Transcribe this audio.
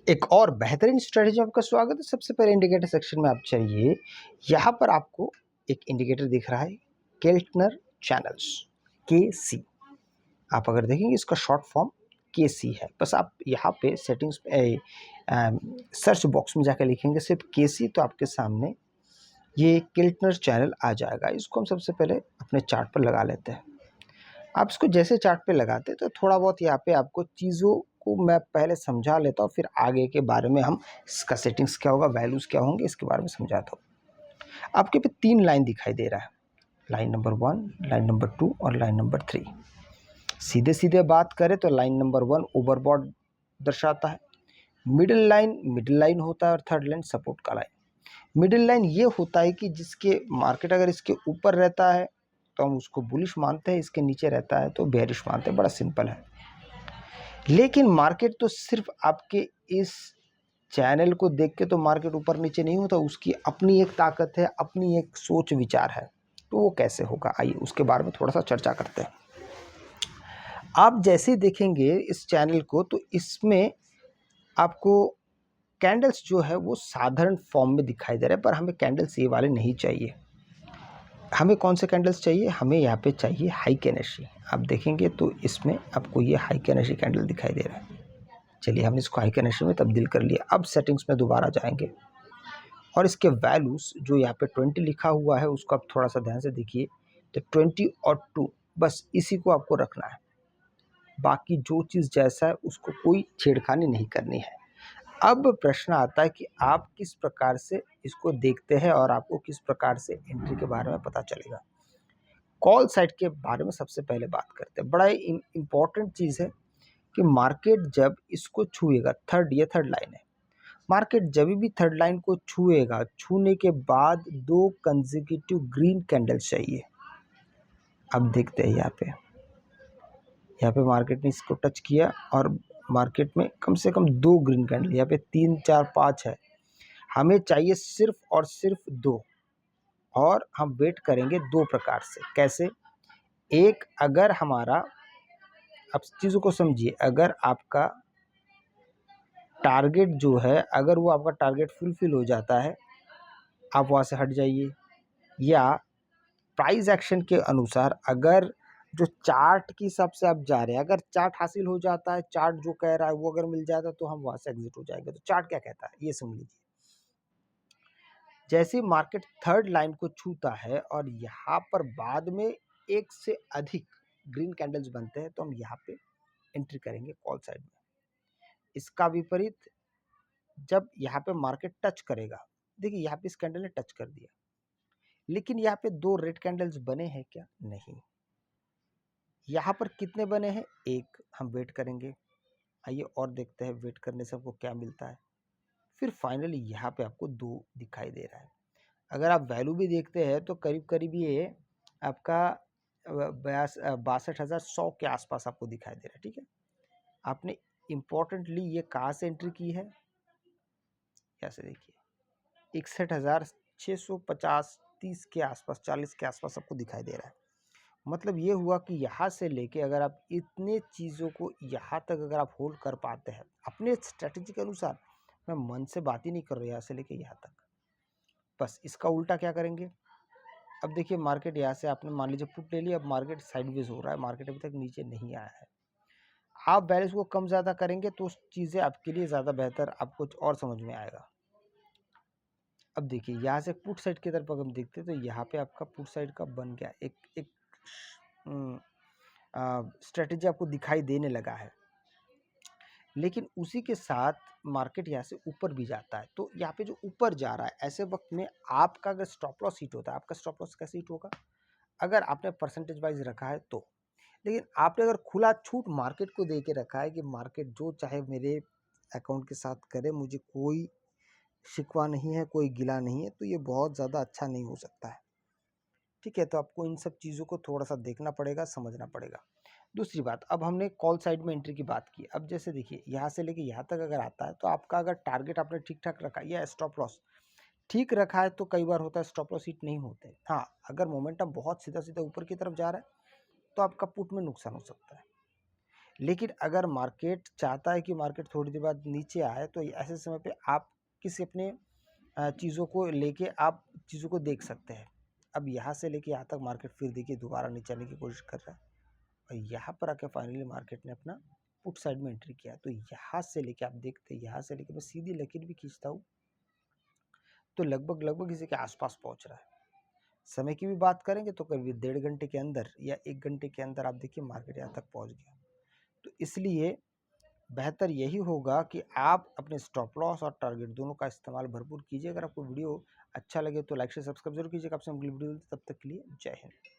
एक और बेहतरीन स्ट्रेटजी आपका स्वागत है। सबसे पहले इंडिकेटर सेक्शन में आप चाहिए, यहाँ पर आपको एक इंडिकेटर दिख रहा है केल्टनर चैनल्स KC। आप अगर देखेंगे इसका शॉर्ट फॉर्म KC है। बस आप यहाँ पे सेटिंग्स पे सर्च बॉक्स में जाकर लिखेंगे सिर्फ KC तो आपके सामने ये केल्टनर चैनल आ जाएगा। इसको हम सबसे पहले अपने चार्ट पर लगा लेते हैं। आप इसको जैसे चार्ट पे लगाते हैं तो थोड़ा बहुत यहाँ पे आपको चीज़ों को मैं पहले समझा लेता हूँ, फिर आगे के बारे में हम इसका सेटिंग्स क्या होगा, वैल्यूज़ क्या होंगे, इसके बारे में समझाता हूँ। आपके पे 3 लाइन दिखाई दे रहा है, लाइन नंबर 1, लाइन नंबर 2 और लाइन नंबर 3। सीधे सीधे बात करें तो लाइन नंबर 1 ओवरबॉट दर्शाता है, मिडिल लाइन होता है और थर्ड लाइन सपोर्ट का लाइन। मिडिल लाइन ये होता है कि जिसके मार्केट अगर इसके ऊपर रहता है तो हम उसको बुलिश मानते हैं, इसके नीचे रहता है तो बेयरिश मानते हैं। बड़ा सिंपल है। लेकिन मार्केट तो सिर्फ आपके इस चैनल को देख के तो मार्केट ऊपर नीचे नहीं होता, उसकी अपनी एक ताकत है, अपनी एक सोच विचार है। तो वो कैसे होगा, आइए उसके बारे में थोड़ा सा चर्चा करते हैं। आप जैसे ही देखेंगे इस चैनल को तो इसमें आपको कैंडल्स जो है वो साधारण फॉर्म में दिखाई दे रहा है, पर हमें कैंडल्स ये वाले नहीं चाहिए। हमें कौन से कैंडल्स चाहिए, हमें यहाँ पे चाहिए हाई कैनेशी। आप देखेंगे तो इसमें आपको ये हाई कैनेशी कैंडल दिखाई दे रहा है। चलिए हमने इसको हाई कैनेशी में तब्दील कर लिया। अब सेटिंग्स में दोबारा जाएंगे और इसके वैल्यूज़ जो यहाँ पे 20 लिखा हुआ है उसको आप थोड़ा सा ध्यान से देखिए। तो 20 और 2 बस इसी को आपको रखना है, बाकी जो चीज़ जैसा है उसको कोई छेड़खानी नहीं करनी है। अब प्रश्न आता है कि आप किस प्रकार से इसको देखते हैं और आपको किस प्रकार से एंट्री के बारे में पता चलेगा। कॉल साइड के बारे में सबसे पहले बात करते हैं। बड़ा इम्पॉर्टेंट चीज़ है कि मार्केट जब इसको छुएगा, थर्ड लाइन है, मार्केट जब भी थर्ड लाइन को छुएगा, छूने के बाद 2 कंसेक्यूटिव ग्रीन कैंडल्स चाहिए। अब देखते हैं यहाँ पे मार्केट ने इसको टच किया और मार्केट में कम से कम 2 ग्रीन कैंडल, यहाँ पे 3, 4, 5 है। हमें चाहिए सिर्फ और सिर्फ 2 और हम वेट करेंगे 2 प्रकार से। कैसे? एक, अगर हमारा, अब चीज़ों को समझिए, अगर आपका टारगेट जो है, अगर वो आपका टारगेट फुलफिल हो जाता है आप वहाँ से हट जाइए, या प्राइस एक्शन के अनुसार अगर जो चार्ट के हिसाब से आप जा रहे हैं, अगर चार्ट हासिल हो जाता है, चार्ट जो कह रहा है वो अगर मिल जाता है तो हम वहाँ से एग्जिट हो जाएंगे। तो चार्ट क्या कहता है ये समझ लीजिए। जैसे मार्केट थर्ड लाइन को छूता है और यहाँ पर बाद में एक से अधिक ग्रीन कैंडल्स बनते हैं तो हम यहाँ पे एंट्री करेंगे कॉल साइड में। इसका विपरीत जब यहाँ पे मार्केट टच करेगा, देखिए यहाँ पे इस कैंडल ने टच कर दिया, लेकिन यहाँ पे 2 रेड कैंडल्स बने हैं क्या? नहीं। यहाँ पर कितने बने हैं? 1। हम वेट करेंगे, आइए और देखते हैं वेट करने से आपको क्या मिलता है। फिर फाइनली यहाँ पे आपको 2 दिखाई दे रहा है। अगर आप वैल्यू भी देखते हैं तो करीब करीब ये आपका 62,100 के आसपास आपको दिखाई दे रहा है। ठीक है, आपने इम्पोर्टेंटली ये कहाँ से एंट्री की है, कैसे देखिए 61,650, 30 के आसपास, 40 के आसपास आपको दिखाई दे रहा है। मतलब ये हुआ कि यहाँ से लेके अगर आप इतने चीज़ों को यहाँ तक अगर आप होल्ड कर पाते हैं अपने स्ट्रेटजी के अनुसार, मैं मन से बात ही नहीं कर रहा यहाँ से लेके यहाँ तक, बस इसका उल्टा क्या करेंगे। अब देखिए मार्केट यहाँ से आपने मान लीजिए पुट ले लिया, अब मार्केट साइडवेज हो रहा है, मार्केट अभी तक नीचे नहीं आया है। आप बैलेंस को कम ज़्यादा करेंगे तो चीज़ें आपके लिए ज़्यादा बेहतर आपको और समझ में आएगा। अब देखिए यहाँ से पुट साइड की तरफ अगर हम देखते हैं तो यहाँ पे आपका पुट साइड का बन गया एक स्ट्रेटजी आपको दिखाई देने लगा है। लेकिन उसी के साथ मार्केट यहाँ से ऊपर भी जाता है, तो यहाँ पे जो ऊपर जा रहा है ऐसे वक्त में आपका अगर स्टॉप लॉस हिट होता है, आपका स्टॉप लॉस कैसे हिट होगा, अगर आपने परसेंटेज वाइज रखा है तो। लेकिन आपने अगर खुला छूट मार्केट को दे के रखा है कि मार्केट जो चाहे मेरे अकाउंट के साथ करे, मुझे कोई शिकवा नहीं है, कोई गिला नहीं है, तो ये बहुत ज़्यादा अच्छा नहीं हो सकता है। ठीक है, तो आपको इन सब चीज़ों को थोड़ा सा देखना पड़ेगा, समझना पड़ेगा। दूसरी बात, अब हमने कॉल साइड में एंट्री की बात की। अब जैसे देखिए यहाँ से लेके यहाँ तक अगर आता है तो आपका अगर टारगेट आपने ठीक ठाक रखा या स्टॉप लॉस ठीक रखा है तो कई बार होता है स्टॉप लॉस हिट नहीं होते। हाँ, अगर मोमेंटम बहुत सीधा सीधा ऊपर की तरफ जा रहा है तो आपका पुट में नुकसान हो सकता है। लेकिन अगर मार्केट चाहता है कि मार्केट थोड़ी देर बाद नीचे आए, तो ऐसे समय पे आप किसी अपने चीज़ों को लेके आप चीज़ों को देख सकते हैं। अब यहाँ से लेके यहाँ तक मार्केट फिर देखिए दोबारा नीचे आने की कोशिश कर रहा है, और यहाँ पर आके फाइनली मार्केट ने अपना पुट साइड में एंट्री किया। तो यहाँ से लेके आप देखते हैं, यहाँ से लेके मैं सीधी लकीर भी खींचता हूँ तो लगभग लगभग इसी के आसपास पहुँच रहा है। समय की भी बात करेंगे तो करीब 1.5 घंटे के अंदर या 1 घंटे के अंदर आप देखिए मार्केट यहाँ तक पहुँच गया। तो इसलिए बेहतर यही होगा कि आप अपने स्टॉप लॉस और टारगेट दोनों का इस्तेमाल भरपूर कीजिए। अगर आपको वीडियो अच्छा लगे तो लाइक से सब्सक्राइब जरूर कीजिएगा। आपसे अगली वीडियो तब तक के लिए जय हिंद।